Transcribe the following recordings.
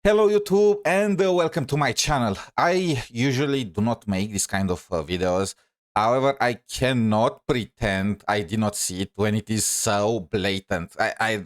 Hello YouTube and welcome to my channel. I usually do not make this kind of videos. However, I cannot pretend I did not see it when it is so blatant.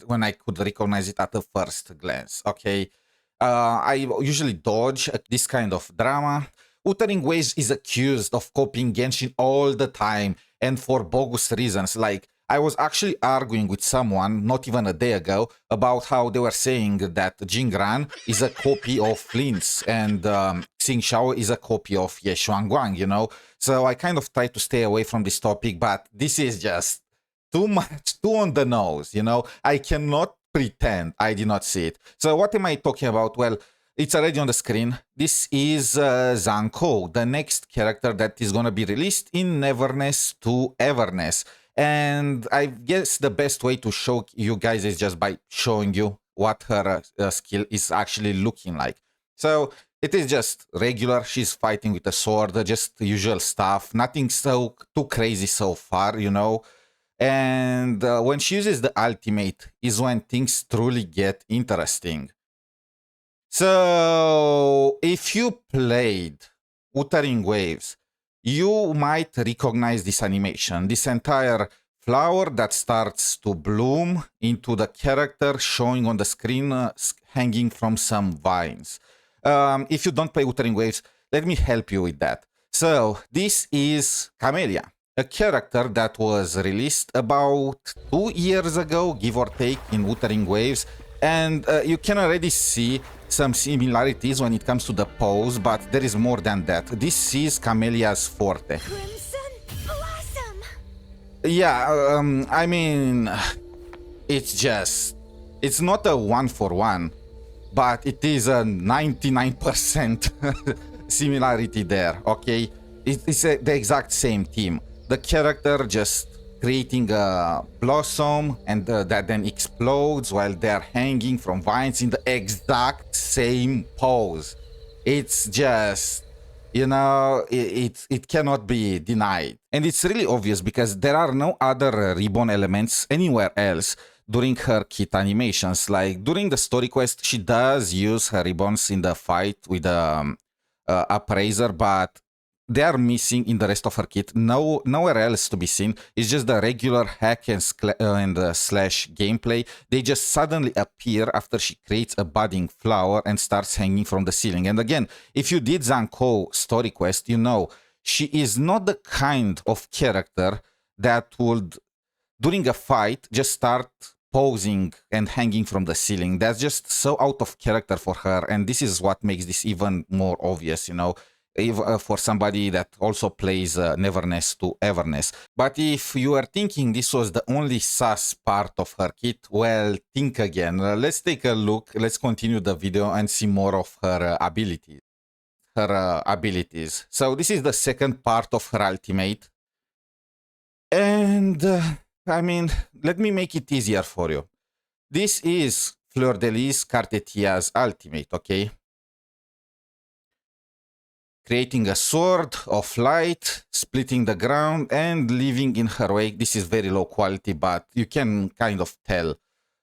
When I could recognize it at the first glance. Okay, I usually dodge this kind of drama. Wuthering Waves is accused of copying Genshin all the time and for bogus reasons. Like, I was actually arguing with someone not even a day ago about how they were saying that Jingran is a copy of Flint's and Xingqiao is a copy of Ye Xuanguang, you know? So I kind of try to stay away from this topic, but this is just too much, too on the nose, you know? I cannot pretend I did not see it. So what am I talking about? Well, it's already on the screen. This is Zango, the next character that is going to be released in Neverness to Everness. And I guess the best way to show you guys is just by showing you what her skill is actually looking like. So it is just regular. She's fighting with a sword, just the usual stuff. Nothing so too crazy so far, you know. And when she uses the ultimate is when things truly get interesting. So if you played Wuthering Waves, you might recognize this animation, this entire flower that starts to bloom into the character showing on the screen hanging from some vines. If you don't play Wuthering Waves, let me help you with that. So this is Camellya, a character that was released about 2 years ago, give or take, in Wuthering Waves. And you can already see some similarities when it comes to the pose, but there is more than that. This is Camellya's forte. Crimson Blossom. Yeah, I mean, it's not a 1-for-1, but it is a 99% similarity there, okay? It's the exact same team. The character just creating a blossom and that then explodes while they're hanging from vines in the exact same pose. It's just, you know, it cannot be denied. And it's really obvious because there are no other ribbon elements anywhere else during her kit animations. Like during the story quest, she does use her ribbons in the fight with the appraiser, but they are missing in the rest of her kit. Nowhere else to be seen. It's just the regular hack and slash gameplay. They just suddenly appear after she creates a budding flower and starts hanging from the ceiling. And again, if you did Zankou story quest, you know she is not the kind of character that would, during a fight, just start posing and hanging from the ceiling. That's just so out of character for her. And this is what makes this even more obvious, you know, for somebody that also plays Neverness to Everness. But if you are thinking this was the only sus part of her kit, well, think again. Let's take a look. Let's continue the video and see more of her abilities. So this is the second part of her ultimate. And I mean, let me make it easier for you. This is Cartethya's ultimate, okay? Creating a sword of light, splitting the ground, and leaving in her wake. This is very low quality, but you can kind of tell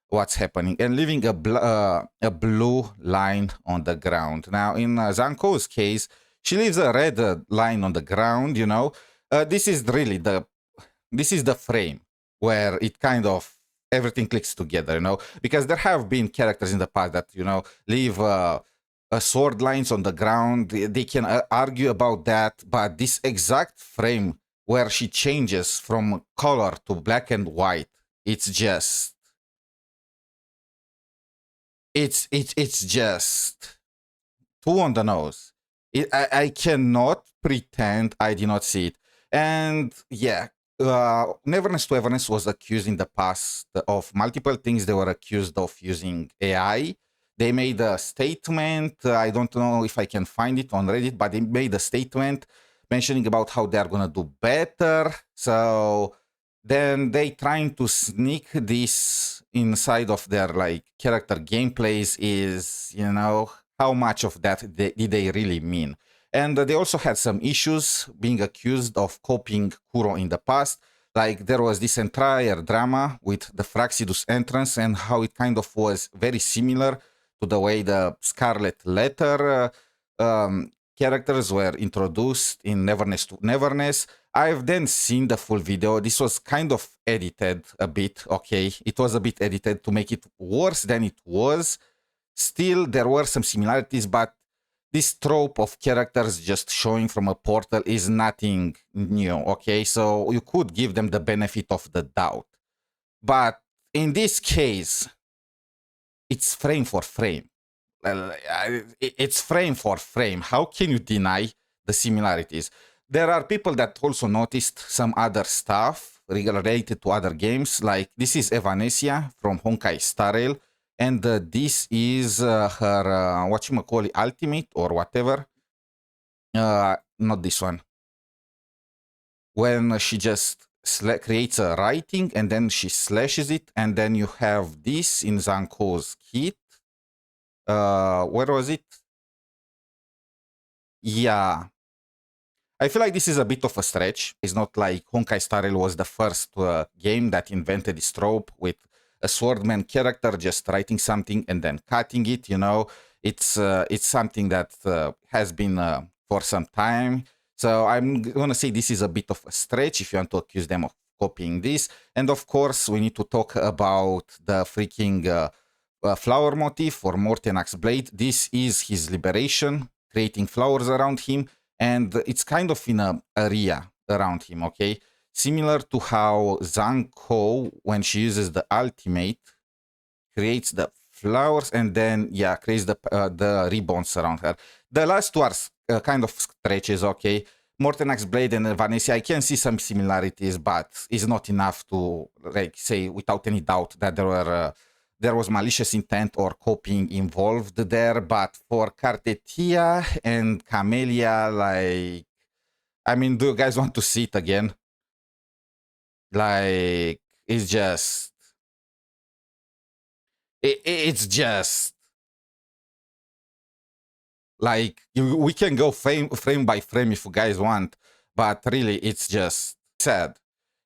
what's happening. And leaving a blue line on the ground. Now, in Zankou's case, she leaves a red line on the ground, you know. This is really this is the frame where it kind of everything clicks together, you know, because there have been characters in the past that, you know, leave sword lines on the ground. They can argue about that, but this exact frame where she changes from color to black and white, it's just too on the nose. I cannot pretend I did not see it. And yeah, Neverness to Everness was accused in the past of multiple things. They were accused of using AI. They made a statement. I don't know if I can find it on Reddit, but they made a statement mentioning about how they're going to do better. So then they trying to sneak this inside of their like character gameplays is, you know, how much of that did they really mean? And they also had some issues being accused of copying Kuro in the past. Like there was this entire drama with the Fraxidus entrance and how it kind of was very similar to the way the Scarlet Letter characters were introduced in Neverness to Neverness. I've then seen the full video. This was kind of edited a bit, okay? It was a bit edited to make it worse than it was. Still, there were some similarities, but this trope of characters just showing from a portal is nothing new, okay? So you could give them the benefit of the doubt. But in this case, it's frame for frame. It's frame for frame. How can you deny the similarities? There are people that also noticed some other stuff related to other games, like this is Everness from 𝗖cie𝗽𝗆𝗆𝗵𝘁, and this is her whatchamacallit ultimate or whatever. Not this one. When she just creates a writing and then she slashes it, and then you have this in Zankou's kit. Where was it? Yeah. I feel like this is a bit of a stretch. It's not like 𝗖cie𝗽𝗆𝗆𝗵𝘁 was the first game that invented this trope with a swordman character just writing something and then cutting it, you know. It's something that has been for some time. So I'm gonna say this is a bit of a stretch if you want to accuse them of copying this. And of course, we need to talk about the freaking flower motif for 𝗵𝗁 blade. This is his liberation, creating flowers around him, and it's kind of in an area around him, okay? Similar to how Zango, when she uses the ultimate, creates the flowers and then, yeah, creates the ribbons around her. The last two are kind of stretches, okay? 𝗵𝗁 blade and Everness, I can see some similarities, but it's not enough to like say without any doubt that there was malicious intent or copying involved there. But for Cartethya and Camellya, like, I mean, do you guys want to see it again? Like, it's just... It's just... Like, we can go frame by frame if you guys want, but really, it's just sad.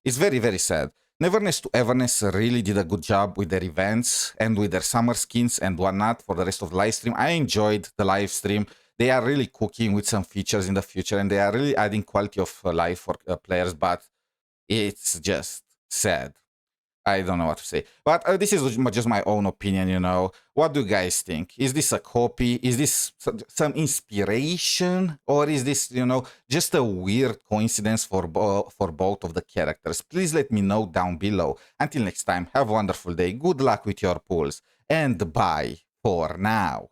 It's very, very sad. Neverness to Everness really did a good job with their events and with their summer skins and whatnot for the rest of the live stream. I enjoyed the live stream. They are really cooking with some features in the future, and they are really adding quality of life for players, but it's just sad. I don't know what to say. But this is just my own opinion, you know. What do you guys think? Is this a copy? Is this some inspiration? Or is this, you know, just a weird coincidence for both of the characters? Please let me know down below. Until next time, have a wonderful day. Good luck with your pulls. And bye for now.